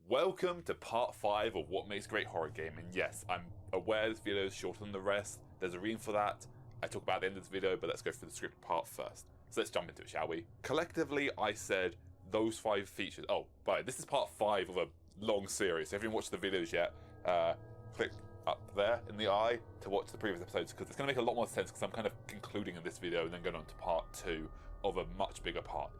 Welcome to part 5 of what makes a great horror game, and yes, I'm aware this video is shorter than the rest. There's a reason for that. I talk about at the end of this video, but let's go through the scripted part first. So let's jump into it, shall we? Collectively, I said those 5 features. Oh, but this is part 5 of a long series, so if you haven't watched the videos yet, click up there in the eye to watch the previous episodes, because it's going to make a lot more sense, because I'm kind of concluding in this video and then going on to part 2 of a much bigger part.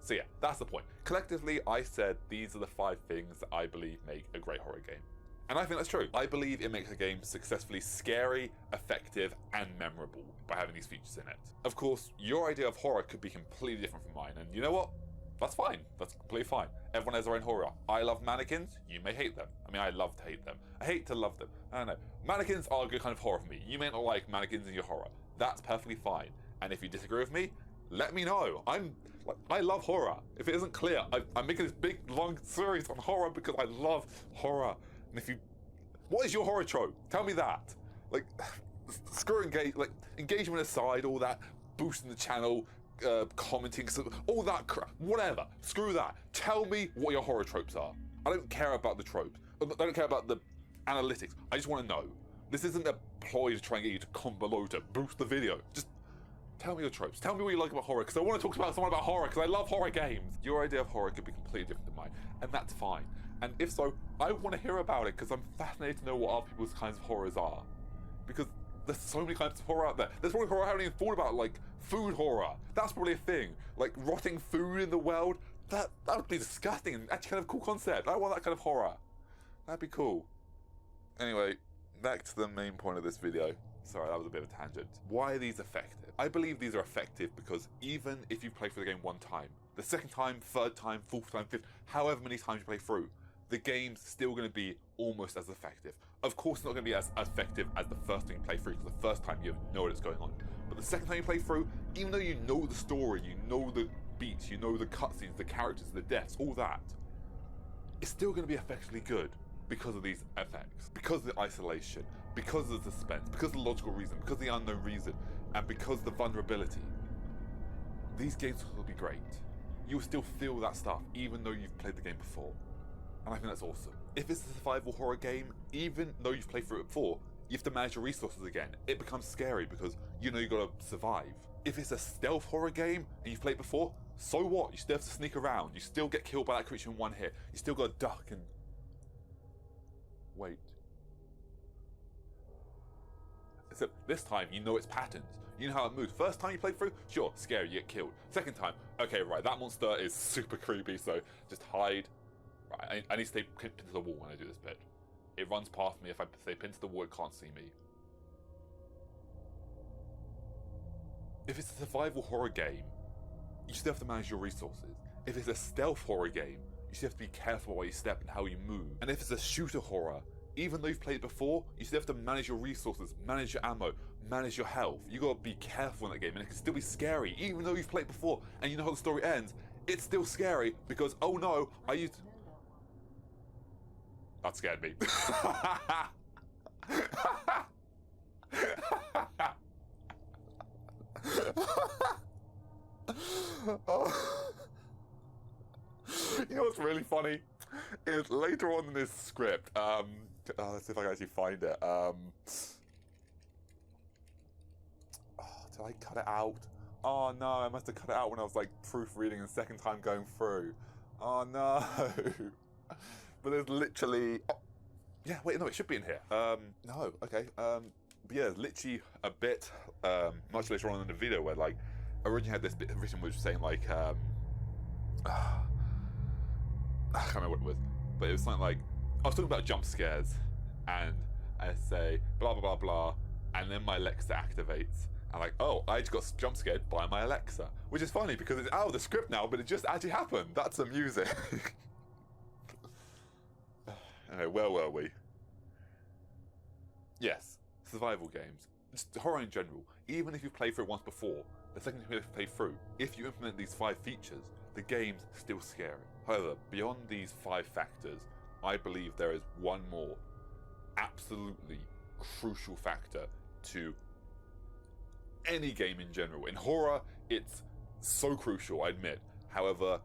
So yeah, that's the point. Collectively, I said these are the 5 things that I believe make a great horror game. And I think that's true. I believe it makes a game successfully scary, effective, and memorable by having these features in it. Of course, your idea of horror could be completely different from mine, and you know what? That's fine. That's completely fine. Everyone has their own horror. I love mannequins. You may hate them. I mean, I love to hate them. I hate to love them. I don't know. Mannequins are a good kind of horror for me. You may not like mannequins in your horror. That's perfectly fine. And if you disagree with me, let me know. I love horror. If it isn't clear, I'm making this big, long series on horror because I love horror. And what is your horror trope? Tell me that. Like, screw engagement aside, all that, boosting the channel, commenting, all that crap, whatever. Screw that. Tell me what your horror tropes are. I don't care about the tropes. I don't care about the analytics. I just want to know. This isn't a ploy to try and get you to comment below to boost the video. Just tell me your tropes. Tell me what you like about horror, because I want to talk about someone about horror, because I love horror games. Your idea of horror could be completely different than mine, and that's fine. And if so, I want to hear about it, because I'm fascinated to know what other people's kinds of horrors are. Because there's so many kinds of horror out there. There's probably horror I haven't even thought about, like food horror. That's probably a thing. Like rotting food in the world. That would be disgusting and actually kind of a cool concept. I want that kind of horror. That'd be cool. Anyway, back to the main point of this video. Sorry, that was a bit of a tangent. Why are these effective? I believe these are effective because even if you play through the game one time, the second time, third time, fourth time, fifth, however many times you play through, the game's still going to be almost as effective. Of course, it's not going to be as effective as the first time you play through, because the first time you have no idea what's going on. But the second time you play through, even though you know the story, you know the beats, you know the cutscenes, the characters, the deaths, all that, it's still going to be effectively good. Because of these effects, because of the isolation, because of the suspense, because of the logical reason, because of the unknown reason, and because of the vulnerability. These games will be great. You'll still feel that stuff, even though you've played the game before. And I think that's awesome. If it's a survival horror game, even though you've played through it before, you have to manage your resources again. It becomes scary because you know you've got to survive. If it's a stealth horror game and you've played before, so what? You still have to sneak around. You still get killed by that creature in one hit. You still got to duck and wait. Except this time you know its patterns. You know how it moves. First time you play through, sure, scary, you get killed. Second time, okay, right, that monster is super creepy, so just hide. Right, I need to stay pinned to the wall when I do this bit. It runs past me. If I stay pinned to the wall, it can't see me. If it's a survival horror game, you still have to manage your resources. If it's a stealth horror game, you still have to be careful where you step and how you move. And if it's a shooter horror, even though you've played it before, you still have to manage your resources, manage your ammo, manage your health. You gotta be careful in that game, and it can still be scary. Even though you've played it before and you know how the story ends, it's still scary because, oh no, that scared me. You know what's really funny? Is later on in this script, let's see if I can actually find it. Did I cut it out? Oh no, I must have cut it out when I was like proofreading the second time going through. Oh no. But there's literally... Oh, yeah, wait, no, it should be in here. No, okay. But yeah, there's literally a bit, much later on in the video where like, I originally had this bit written which was saying like, I can't remember what it was, but it was something like, I was talking about jump scares, and I say blah blah blah blah, and then my Alexa activates. I'm like, oh, I just got jump scared by my Alexa, which is funny because it's out of the script now, but it just actually happened. That's amusing. Anyway, where were we? Yes, survival games. Just horror in general. Even if you've played through it once before, the second time you play through, if you implement these 5 features, the game's still scary. However, beyond these 5 factors, I believe there is one more absolutely crucial factor to any game in general. In horror, it's so crucial, I admit. However,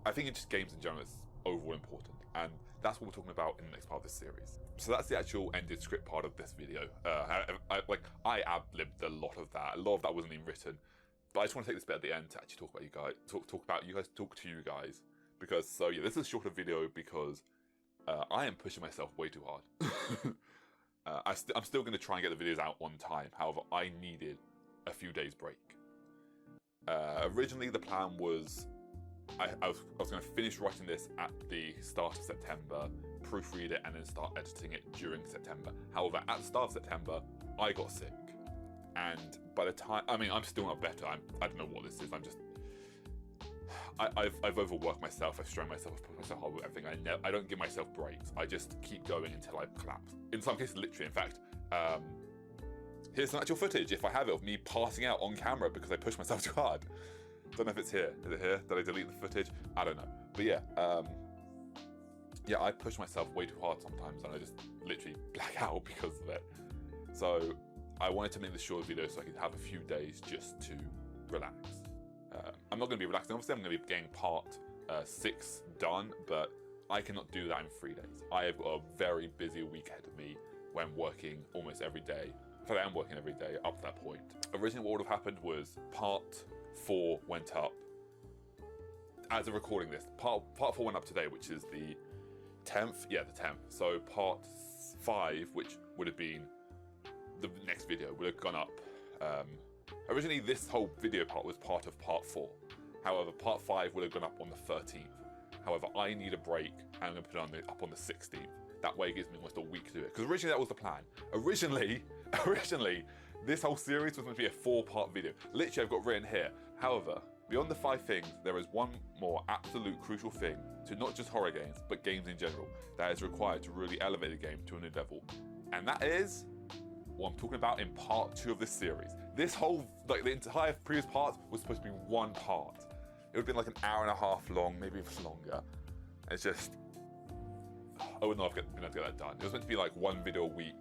I think in just games in general, it's overall important. And That's what we're talking about in the next part of this series. So that's the actual ended script part of this video. I ad-libbed a lot of that. A lot of that wasn't even written. But I just want to take this bit at the end to actually talk about you guys, talk to you guys. Because, so yeah, this is a shorter video because I am pushing myself way too hard. I'm still going to try and get the videos out on time. However, I needed a few days break. Originally, the plan was I was going to finish writing this at the start of September, proofread it, and then start editing it during September. However, at the start of September, I got sick. And by the time, I mean, I'm still not better. I don't know what this is. I've overworked myself. I've strained myself. I've put myself hard with everything. I don't give myself breaks. I just keep going until I collapse. In some cases, literally. In fact, here's some actual footage, if I have it, of me passing out on camera because I pushed myself too hard. Don't know if it's here. Is it here? Did I delete the footage? I don't know. But yeah, I push myself way too hard sometimes, and I just literally black out because of it. So I wanted to make this short video so I could have a few days just to relax. I'm not going to be relaxing. Obviously, I'm going to be getting part 6 done, but I cannot do that in 3 days. I have got a very busy week ahead of me when working almost every day. In fact, I am working every day up to that point. Originally, what would have happened was part 4 went up. As of recording this, part 4 went up today, which is the 10th. Yeah, the 10th. So part 5, which would have been the next video, would have gone up. Originally, this whole video part was part of part 4. However, part 5 would have gone up on the 13th. However, I need a break, and I'm going to put it up on the 16th. That way it gives me almost a week to do it. Because originally that was the plan. Originally, this whole series was meant to be a 4-part video. Literally, I've got written here. However, beyond the 5 things, there is one more absolute crucial thing to not just horror games, but games in general, that is required to really elevate the game to a new level. And that is what I'm talking about in part 2 of this series. This whole, the entire previous part was supposed to be one part. It would have been like an hour and a half long, maybe even longer. And it's just, I would not have been able to get that done. It was meant to be like 1 video a week.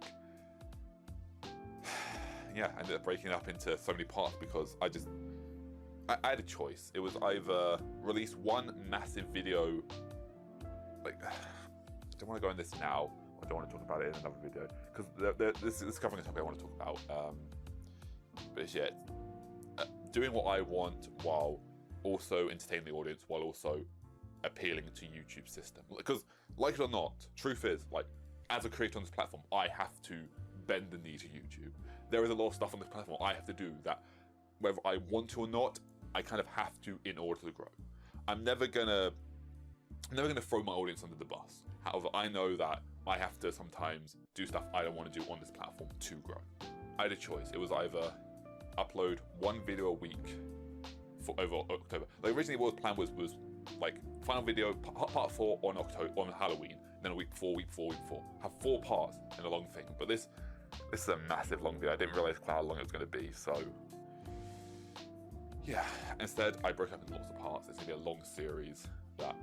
Yeah, I ended up breaking it up into so many parts because I had a choice. It was either release one massive video, like, I don't want to go in this now. I don't want to talk about it in another video because this is covering a topic I want to talk about. But it's doing what I want while also entertaining the audience, while also appealing to YouTube's system. Because, like it or not, truth is, like, as a creator on this platform, I have to bend the knee to YouTube. There is a lot of stuff on this platform I have to do that, whether I want to or not, I kind of have to in order to grow. I'm never gonna throw my audience under the bus. However, I know that I have to sometimes do stuff I don't want to do on this platform to grow. I had a choice. It was either upload 1 video a week for over October. Like originally, what the plan was like final video part 4 on Halloween, then a week 4, have 4 parts in a long thing. But this is a massive long video. I didn't realize how long it was going to be. So yeah, instead I broke up into lots of parts. It's going to be a long series. That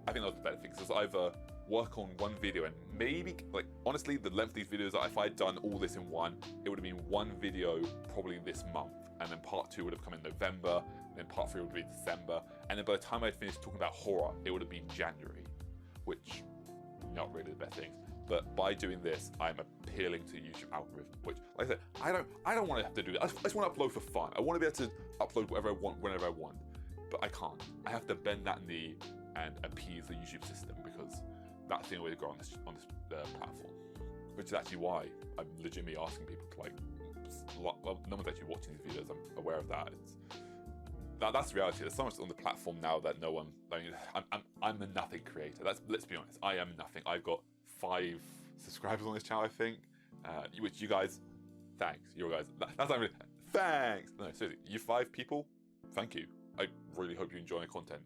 I think that was the better thing. So it's either work on 1 video and maybe, like, honestly, the length of these videos, if I'd done all this in one, it would have been 1 video probably this month, and then part 2 would have come in November, and then part 3 would be December, and then by the time I'd finished talking about horror, it would have been January, which, not really the best thing. But by doing this, I'm appealing to the YouTube algorithm, which, like I said, I don't want to have to do that. I just want to upload for fun. I want to be able to upload whatever I want, whenever I want, but I can't. I have to bend that knee and appease the YouTube system because that's the only way to grow on this platform. Which is actually why I'm legitimately asking people to, like, well, no one's actually watching these videos. I'm aware of that. That's the reality. There's so much on the platform now that no one. I mean, I'm a nothing creator. Let's be honest. I am nothing. I've got 5 subscribers on this channel, I think. Which you guys, thanks. You guys. That's not really. Thanks. No, seriously, you 5 people. Thank you. I really hope you enjoy my content.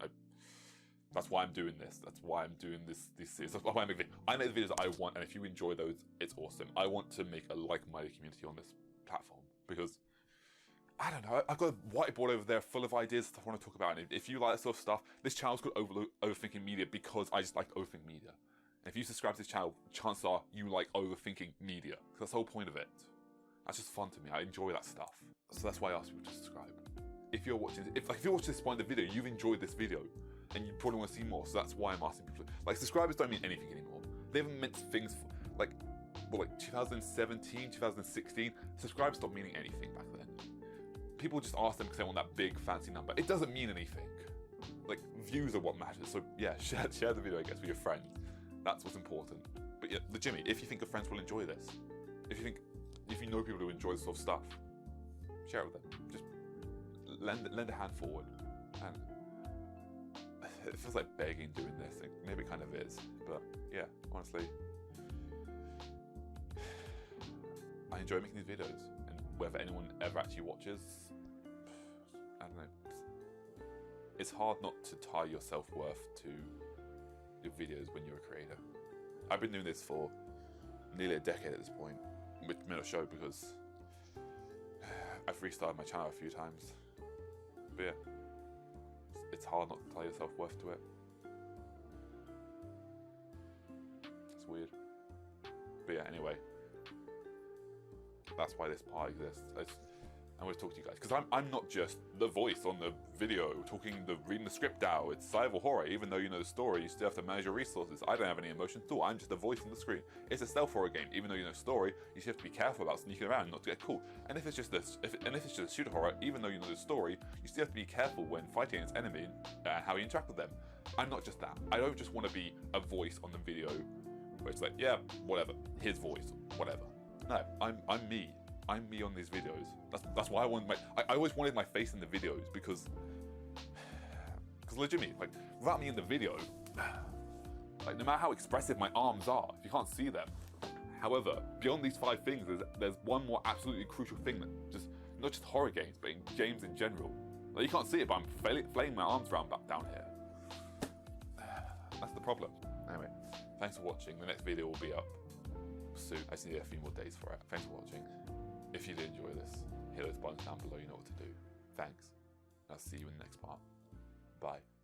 That's why I'm doing this. That's why I'm doing this series. That's why I make the videos that I want, and if you enjoy those, it's awesome. I want to make a like-minded community on this platform because, I don't know, I've got a whiteboard over there full of ideas that I want to talk about, and if you like that sort of stuff, this channel's called Overthinking Media because I just like to overthink media. And if you subscribe to this channel, chances are you like overthinking media. That's the whole point of it. That's just fun to me. I enjoy that stuff. So that's why I ask people to subscribe. If you're watching this point of the video, you've enjoyed this video, and you probably want to see more, so that's why I'm asking people. Like, subscribers don't mean anything anymore. they haven't meant things for, like 2017, 2016. Subscribe stopped meaning anything back then. People just ask them because they want that big fancy number. It doesn't mean anything. Like, views are what matters. So yeah, share the video, I guess, with your friends. That's what's important. But yeah, the Jimmy, if you think your friends will enjoy this, if you know people who enjoy this sort of stuff, share it with them. Just lend a hand forward. And it feels like begging doing this. Maybe it kind of is. But yeah, honestly, I enjoy making these videos. And whether anyone ever actually watches, I don't know. It's hard not to tie your self-worth to your videos when you're a creator. I've been doing this for nearly a decade at this point, which may not show because I've restarted my channel a few times. But yeah, it's hard not to tie your self-worth to it. It's weird. But yeah, anyway, that's why this part exists. I want to talk to you guys because I'm not just the voice on the video reading the script out. It's survival horror. Even though you know the story, you still have to manage your resources. I don't have any emotions at all. I'm just a voice on the screen. It's a stealth horror game. Even though you know the story, you still have to be careful about sneaking around, not to get caught. And if it's just a shooter horror, even though you know the story, you still have to be careful when fighting against enemy and how you interact with them. I'm not just that. I don't just want to be a voice on the video, where it's like, yeah, whatever, his voice, whatever. No, I'm me. I'm me on these videos. That's why I always wanted my face in the videos because legitimately, like, without me in the video, like, no matter how expressive my arms are, if you can't see them. However, beyond these 5 things, there's one more absolutely crucial thing that not just horror games, but in games in general. Like, you can't see it, but I'm flailing my arms around back down here. That's the problem. Anyway, thanks for watching. The next video will be up soon. I just need a few more days for it. Thanks for watching. If you did enjoy this, hit those buttons down below, you know what to do. Thanks. I'll see you in the next part. Bye.